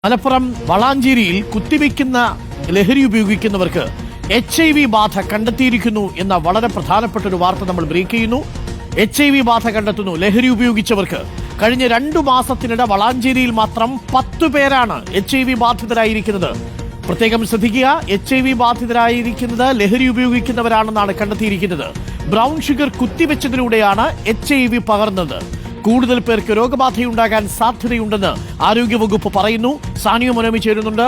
മലപ്പുറം വളാഞ്ചേരിയിൽ കുത്തിവെക്കുന്ന ലഹരി ഉപയോഗിക്കുന്നവർക്ക് HIV ബാധ കണ്ടെത്തിയിരിക്കുന്നു എന്ന വളരെ പ്രധാനപ്പെട്ട ഒരു വാർത്ത നമ്മൾ ബ്രേക്ക് ചെയ്യുന്നു. HIV ബാധ കണ്ടെത്തുന്നു. ലഹരി ഉപയോഗിച്ചവർക്ക് കഴിഞ്ഞ 2 മാസത്തിനിടെ വളാഞ്ചേരിയിൽ മാത്രം 10 പേരാണ് HIV ബാധിതരായിരിക്കുന്നത്. പ്രത്യേകം ശ്രദ്ധിക്കുക, HIV ബാധിതരായിരിക്കുന്നത് ലഹരി ഉപയോഗിക്കുന്നവരാണെന്നാണ് കണ്ടെത്തിയിരിക്കുന്നത്. ബ്രൗൺ ഷുഗർ കുത്തിവെച്ചതിലൂടെയാണ് HIV പകർന്നത്. കൂടുതൽ പേർക്ക് രോഗബാധയുണ്ടാകാൻ സാധ്യതയുണ്ടെന്ന് ആരോഗ്യവകുപ്പ് പറയുന്നു. സാനിയോ മനോമി ചേരുന്നുണ്ട്.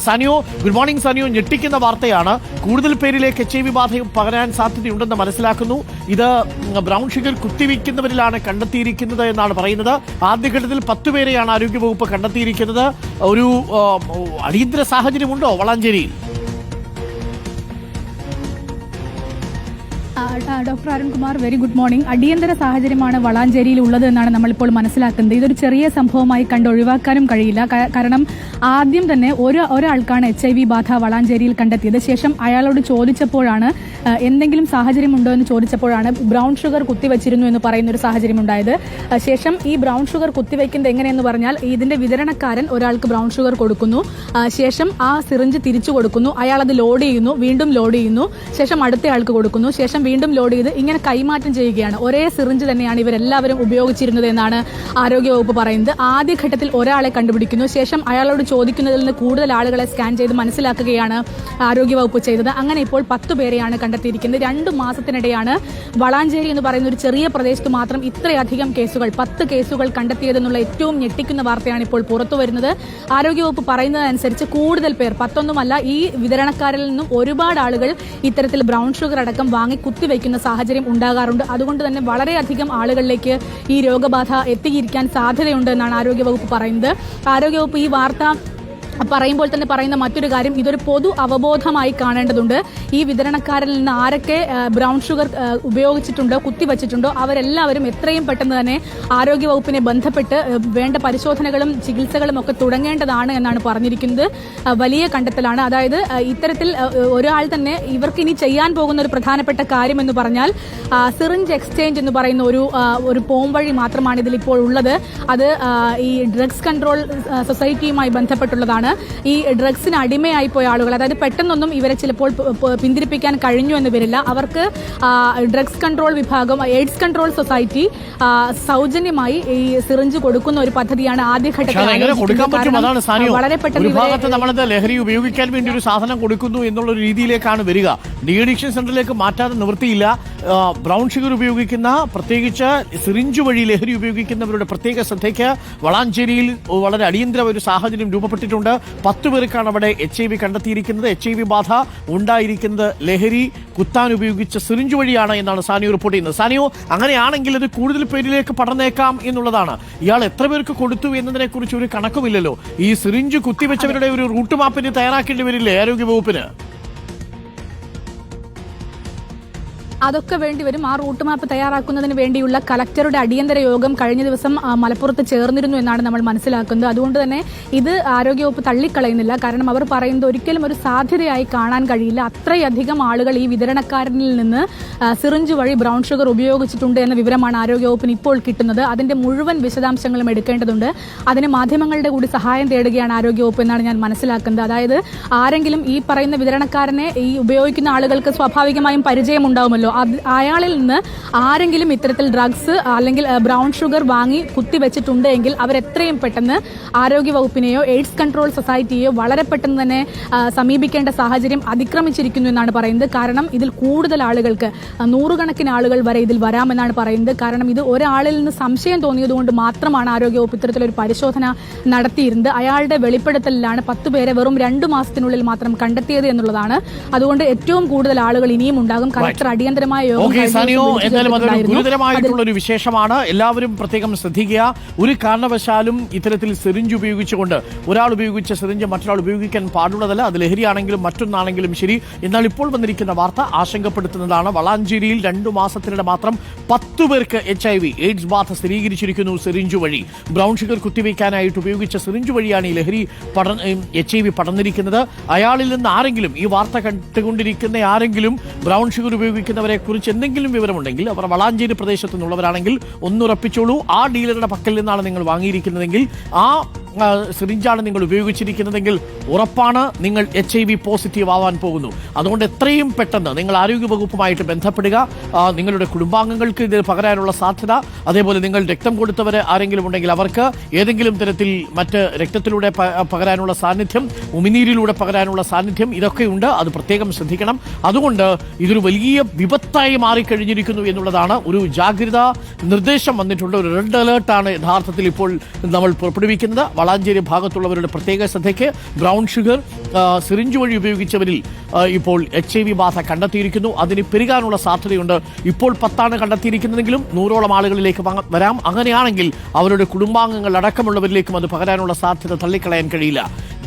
Sanio, good morning. സാനിയോ, ഞെട്ടിക്കുന്ന വാർത്തയാണ്. കൂടുതൽ പേരിലേക്ക് HIV ബാധ പകരാൻ സാധ്യതയുണ്ടെന്ന് മനസ്സിലാക്കുന്നു. ഇത് ബ്രൗൺ ഷുഗർ കുത്തിവെക്കുന്നവരിലാണ് കണ്ടെത്തിയിരിക്കുന്നത് എന്നാണ് പറയുന്നത്. ആദ്യഘട്ടത്തിൽ 10 പേരെയാണ് ആരോഗ്യവകുപ്പ് കണ്ടെത്തിയിരിക്കുന്നത്. ഒരു അടിയന്തര സാഹചര്യമുണ്ടോ വളാഞ്ചേരിയിൽ? Doctor Arunkumar, very good morning. അടിയന്തര സാഹചര്യമാണ് വളാഞ്ചേരിയിൽ ഉള്ളത് എന്നാണ് നമ്മളിപ്പോൾ മനസ്സിലാക്കുന്നത്. ഇതൊരു ചെറിയ സംഭവമായി കണ്ട് ഒഴിവാക്കാനും കഴിയില്ല. കാരണം ആദ്യം തന്നെ ഒരാൾക്കാണ് HIV ബാധ വളാഞ്ചേരിയിൽ കണ്ടെത്തിയത്. ശേഷം അയാളോട് ചോദിച്ചപ്പോഴാണ് എന്തെങ്കിലും സാഹചര്യമുണ്ടോ എന്ന് ചോദിച്ചപ്പോഴാണ് ബ്രൗൺ ഷുഗർ കുത്തിവെച്ചിരുന്നു എന്ന് പറയുന്ന ഒരു സാഹചര്യം ഉണ്ടായത്. ശേഷം ഈ ബ്രൗൺ ഷുഗർ കുത്തിവെക്കുന്നത് എങ്ങനെയെന്ന് പറഞ്ഞാൽ ഇതിന്റെ വിതരണക്കാരൻ ഒരാൾക്ക് ബ്രൗൺ ഷുഗർ കൊടുക്കുന്നു. ശേഷം ആ സിറിഞ്ച് തിരിച്ചു കൊടുക്കുന്നു. അയാൾ അത് ലോഡ് ചെയ്യുന്നു, വീണ്ടും ലോഡ് ചെയ്യുന്നു, ശേഷം അടുത്ത ആൾക്ക് കൊടുക്കുന്നു, ശേഷം വീണ്ടും ലോഡ് ചെയ്ത് ഇങ്ങനെ കൈമാറ്റം ചെയ്യുകയാണ്. ഒരേ സിറിഞ്ച് തന്നെയാണ് ഇവരെല്ലാവരും ഉപയോഗിച്ചിരുന്നത് എന്നാണ് ആരോഗ്യവകുപ്പ് പറയുന്നത്. ആദ്യഘട്ടത്തിൽ ഒരാളെ കണ്ടുപിടിക്കുന്നു. ശേഷം അയാളോട് ചോദിക്കുന്നതിൽ നിന്ന് കൂടുതൽ ആളുകളെ സ്കാൻ ചെയ്ത് മനസ്സിലാക്കുകയാണ് ആരോഗ്യവകുപ്പ് ചെയ്തത്. അങ്ങനെ ഇപ്പോൾ 10 പേരെയാണ് കണ്ടെത്തിയിരിക്കുന്നത്. 2 മാസത്തിനിടെയാണ് വളാഞ്ചേരി എന്ന് പറയുന്ന ഒരു ചെറിയ പ്രദേശത്ത് മാത്രം ഇത്രയധികം കേസുകൾ, 10 കേസുകൾ കണ്ടെത്തിയതെന്നുള്ള ഏറ്റവും ഞെട്ടിക്കുന്ന വാർത്തയാണ് ഇപ്പോൾ പുറത്തുവരുന്നത്. ആരോഗ്യവകുപ്പ് പറയുന്നതനുസരിച്ച് കൂടുതൽ പേർ, 10ഒന്നുമല്ല, ഈ വിതരണക്കാരിൽ നിന്നും ഒരുപാട് ആളുകൾ ഇത്തരത്തിൽ ബ്രൗൺ ഷുഗർ അടക്കം വാങ്ങി കുത്തിവെക്കുന്ന സാഹചര്യം ഉണ്ടാകാറുണ്ട്. അതുകൊണ്ട് തന്നെ വളരെയധികം ആളുകളിലേക്ക് ഈ രോഗബാധ എത്തിയിരിക്കാൻ സാധ്യതയുണ്ട് എന്നാണ് ആരോഗ്യവകുപ്പ് പറയുന്നത്. ആരോഗ്യവകുപ്പ് ഈ വാർത്ത പറയുമ്പോൾ തന്നെ പറയുന്ന മറ്റൊരു കാര്യം, ഇതൊരു പൊതു അവബോധമായി കാണേണ്ടതുണ്ട്. ഈ വിതരണക്കാരിൽ നിന്ന് ആരൊക്കെ ബ്രൗൺ ഷുഗർ ഉപയോഗിച്ചിട്ടുണ്ടോ, കുത്തിവച്ചിട്ടുണ്ടോ, അവരെല്ലാവരും എത്രയും പെട്ടെന്ന് തന്നെ ആരോഗ്യവകുപ്പിനെ ബന്ധപ്പെട്ട് വേണ്ട പരിശോധനകളും ചികിത്സകളും ഒക്കെ തുടങ്ങേണ്ടതാണ് എന്നാണ് പറഞ്ഞിരിക്കുന്നത്. വലിയ കണ്ടെത്തലാണ്. അതായത് ഇത്തരത്തിൽ ഒരാൾ തന്നെ ഇവർക്ക് ഇനി ചെയ്യാൻ പോകുന്ന ഒരു പ്രധാനപ്പെട്ട കാര്യം എന്ന് പറഞ്ഞാൽ സിറിഞ്ച് എക്സ്ചേഞ്ച് എന്ന് പറയുന്ന ഒരു പോം വഴി മാത്രമാണ് ഇതിൽ ഇപ്പോൾ ഉള്ളത്. അത് ഈ ഡ്രഗ്സ് കൺട്രോൾ സൊസൈറ്റിയുമായി ബന്ധപ്പെട്ടുള്ളതാണ്. ഈ ഡ്രഗ്സിന് അടിമയായി പോയ ആളുകൾ, അതായത് പെട്ടെന്നൊന്നും ഇവരെ ചിലപ്പോൾ പിന്തിരിപ്പിക്കാൻ കഴിഞ്ഞു എന്ന് വരില്ല. അവർക്ക് ഡ്രഗ്സ് കൺട്രോൾ വിഭാഗം, എയ്ഡ്സ് കൺട്രോൾ സൊസൈറ്റി സൗജന്യമായി ഈ സിറിഞ്ച് കൊടുക്കുന്ന ഒരു പദ്ധതിയാണ് ആദ്യഘട്ടത്തിൽ. വളരെ പെട്ടെന്ന് ലഹരി ഉപയോഗിക്കാൻ വേണ്ടി ഒരു സാധനം കൊടുക്കുന്നു എന്നുള്ള രീതിയിലേക്കാണ് വരിക. ഡി അഡിക്ഷൻ സെന്ററിലേക്ക് മാറ്റാതെ നിവൃത്തിയില്ല. ബ്രൗൺ ഷുഗർ ഉപയോഗിക്കുന്ന, പ്രത്യേകിച്ച് സിറിഞ്ച് വഴി ലഹരി ഉപയോഗിക്കുന്നവരുടെ പ്രത്യേക ശ്രദ്ധയ്ക്ക് വളാഞ്ചേരിയിൽ വളരെ അടിയന്തര ഒരു സാഹചര്യം രൂപപ്പെട്ടിട്ടുണ്ട്. 10 പേർക്കാണ് അവിടെ HIV കണ്ടെത്തിയിരിക്കുന്നത്. HIV ബാധ ഉണ്ടായിരിക്കുന്നത് ലഹരി കുത്താൻ ഉപയോഗിച്ച സിറിഞ്ച് വഴിയാണ് എന്നാണ് സാനിയോ റിപ്പോർട്ട് ചെയ്യുന്നത്. സാനിയോ, അങ്ങനെയാണെങ്കിൽ അത് കൂടുതൽ പേരിലേക്ക് പടർന്നേക്കാം എന്നുള്ളതാണ്. ഇയാൾ എത്ര പേർക്ക് കൊടുത്തു എന്നതിനെ കുറിച്ച് ഒരു കണക്കുമില്ലല്ലോ. ഈ സിറിഞ്ച് കുത്തിവെച്ചവരുടെ ഒരു റൂട്ട് മാപ്പിന് തയ്യാറാക്കേണ്ടി വരില്ലേ ആരോഗ്യവകുപ്പിന്? അതൊക്കെ വേണ്ടിവരും. ആ റൂട്ട് മാപ്പ് തയ്യാറാക്കുന്നതിന് വേണ്ടിയുള്ള കലക്ടറുടെ അടിയന്തര യോഗം കഴിഞ്ഞ ദിവസം മലപ്പുറത്ത് ചേർന്നിരുന്നു എന്നാണ് നമ്മൾ മനസ്സിലാക്കുന്നത്. അതുകൊണ്ട് തന്നെ ഇത് ആരോഗ്യവകുപ്പ് തള്ളിക്കളയുന്നില്ല. കാരണം അവർ പറയുന്നത് ഒരിക്കലും ഒരു സാധ്യതയായി കാണാൻ കഴിയില്ല. അത്രയധികം ആളുകൾ ഈ വിതരണക്കാരനിൽ നിന്ന് സിറിഞ്ച് വഴി ബ്രൗൺ ഷുഗർ ഉപയോഗിച്ചിട്ടുണ്ട് എന്ന വിവരമാണ് ആരോഗ്യവകുപ്പിന് ഇപ്പോൾ കിട്ടുന്നത്. അതിന്റെ മുഴുവൻ വിശദാംശങ്ങളും എടുക്കേണ്ടതുണ്ട്. അതിന് മാധ്യമങ്ങളുടെ കൂടി സഹായം തേടുകയാണ് ആരോഗ്യവകുപ്പ് എന്നാണ് ഞാൻ മനസ്സിലാക്കുന്നത്. അതായത് ആരെങ്കിലും ഈ പറയുന്ന വിതരണക്കാരനെ ഈ ഉപയോഗിക്കുന്ന ആളുകൾക്ക് സ്വാഭാവികമായും പരിചയം ഉണ്ടാവുമല്ലോ. അയാളിൽ നിന്ന് ആരെങ്കിലും ഇത്തരത്തിൽ ഡ്രഗ്സ് അല്ലെങ്കിൽ ബ്രൗൺ ഷുഗർ വാങ്ങി കുത്തിവെച്ചിട്ടുണ്ട് എങ്കിൽ അവരെത്രയും പെട്ടെന്ന് ആരോഗ്യവകുപ്പിനെയോ എയ്ഡ്സ് കൺട്രോൾ സൊസൈറ്റിയെയോ വളരെ പെട്ടെന്ന് തന്നെ സമീപിക്കേണ്ട സാഹചര്യം അതിക്രമിച്ചിരിക്കുന്നു എന്നാണ് പറയുന്നത്. കാരണം ഇതിൽ കൂടുതൽ ആളുകൾക്ക്, 100 കണക്കിന് ആളുകൾ വരെ ഇതിൽ വരാമെന്നാണ് പറയുന്നത്. കാരണം ഇത് ഒരാളിൽ നിന്ന് സംശയം തോന്നിയതുകൊണ്ട് മാത്രമാണ് ആരോഗ്യവകുപ്പ് ഇത്തരത്തിലൊരു പരിശോധന നടത്തിയിരുന്നത്. അയാളുടെ വെളിപ്പെടുത്തലിലാണ് 10 പേരെ വെറും 2 മാസത്തിനുള്ളിൽ മാത്രം കണ്ടെത്തിയത് എന്നുള്ളതാണ്. അതുകൊണ്ട് ഏറ്റവും കൂടുതൽ ആളുകൾ ഇനിയും ഉണ്ടാകും. കളക്ടർ അടിയന്തരമായ ഗുരുതരമായിട്ടുള്ള ഒരു വിശേഷമാണ്. എല്ലാവരും പ്രത്യേകം ശ്രദ്ധിക്കുക. ഒരു കാരണവശാലും ഇത്തരത്തിൽ സിറിഞ്ച് ഉപയോഗിച്ചുകൊണ്ട്, ഒരാൾ ഉപയോഗിച്ച സിറിഞ്ച് മറ്റൊരാൾ ഉപയോഗിക്കാൻ പാടുള്ളതല്ല. അത് ലഹരിയാണെങ്കിലും മറ്റൊന്നാണെങ്കിലും ശരി. എന്നാൽ ഇപ്പോൾ വന്നിരിക്കുന്ന വാർത്ത ആശങ്കപ്പെടുത്തുന്നതാണ്. വളാഞ്ചേരിയിൽ 2 മാസത്തിനിടെ മാത്രം 10 പേർക്ക് HIV എയ്ഡ്സ് ബാധ സ്ഥിരീകരിച്ചിരിക്കുന്നു സിറിഞ്ച് വഴി. ബ്രൗൺ ഷുഗർ കുത്തിവയ്ക്കാനായിട്ട് ഉപയോഗിച്ച സിറിഞ്ച് വഴിയാണ് ഈ ലഹരി HIV പടർന്നിരിക്കുന്നത്. അയാളിൽ നിന്ന് ആരെങ്കിലും, ഈ വാർത്ത കണ്ടുകൊണ്ടിരിക്കുന്ന ആരെങ്കിലും ബ്രൗൺ ഷുഗർ ഉപയോഗിക്കുന്നവരെ കുത്തിവെച്ചവരെ കുറിച്ച് എന്തെങ്കിലും വിവരമുണ്ടെങ്കിൽ അവർ വളാഞ്ചേരി പ്രദേശത്തു നിന്നുള്ളവരാണെങ്കിൽ ഒന്നുറപ്പിച്ചോളൂ. ആ ഡീലറുടെ പക്കൽ നിന്നാണ് നിങ്ങൾ വാങ്ങിയിരിക്കുന്നതെങ്കിൽ, ആ സിറിഞ്ചാണ് നിങ്ങൾ ഉപയോഗിച്ചിരിക്കുന്നതെങ്കിൽ ഉറപ്പാണ് നിങ്ങൾ HIV പോസിറ്റീവ് ആവാൻ പോകുന്നു. അതുകൊണ്ട് എത്രയും പെട്ടെന്ന് നിങ്ങൾ ആരോഗ്യവകുപ്പുമായിട്ട് ബന്ധപ്പെടുക. നിങ്ങളുടെ കുടുംബാംഗങ്ങൾക്ക് ഇത് പകരാനുള്ള സാധ്യത, അതേപോലെ നിങ്ങൾ രക്തം കൊടുത്തവർ ആരെങ്കിലും ഉണ്ടെങ്കിൽ അവർക്ക് ഏതെങ്കിലും തരത്തിൽ മറ്റ് രക്തത്തിലൂടെ പകരാനുള്ള സാന്നിധ്യം, ഉമിനീരിലൂടെ പകരാനുള്ള സാന്നിധ്യം ഇതൊക്കെയുണ്ട്. അത് പ്രത്യേകം ശ്രദ്ധിക്കണം. അതുകൊണ്ട് ഇതൊരു വലിയ വിപത്തായി മാറിക്കഴിഞ്ഞിരിക്കുന്നു എന്നുള്ളതാണ്. ഒരു ജാഗ്രതാ നിർദ്ദേശം വന്നിട്ടുണ്ട്. ഒരു റെഡ് അലേർട്ടാണ് യഥാർത്ഥത്തിൽ ഇപ്പോൾ നമ്മൾ പുറപ്പെടുവിക്കുന്നത്. വളാഞ്ചേരി ഭാഗത്തുള്ളവരുടെ പ്രത്യേക ശ്രദ്ധയ്ക്ക് ബ്രൗൺ ഷുഗർ സിറിഞ്ച് വഴി ഉപയോഗിച്ചവരിൽ ഇപ്പോൾ HIV ബാധ കണ്ടെത്തിയിരിക്കുന്നു. അതിന് പെരുകാനുള്ള സാധ്യതയുണ്ട്. ഇപ്പോൾ 10 കണ്ടെത്തിയിരിക്കുന്നതെങ്കിലും 100ഓളം ആളുകളിലേക്ക് വരാം. അങ്ങനെയാണെങ്കിൽ അവരുടെ കുടുംബാംഗങ്ങൾ അടക്കമുള്ളവരിലേക്കും അത് പകരാനുള്ള സാധ്യത തള്ളിക്കളയാൻ കഴിയില്ല.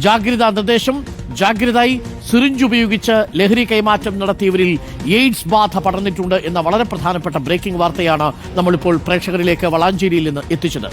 ജാഗ്രതാ നിർദ്ദേശം, ജാഗ്രതയായി. സിറിഞ്ച് ഉപയോഗിച്ച് ലഹരി കൈമാറ്റം നടത്തിയവരിൽ എയ്ഡ്സ് ബാധ പടർന്നിട്ടുണ്ട് എന്ന വളരെ പ്രധാനപ്പെട്ട ബ്രേക്കിംഗ് വാർത്തയാണ് നമ്മളിപ്പോൾ പ്രേക്ഷകരിലേക്ക് വളാഞ്ചേരിയിൽ നിന്ന് എത്തിച്ചത്.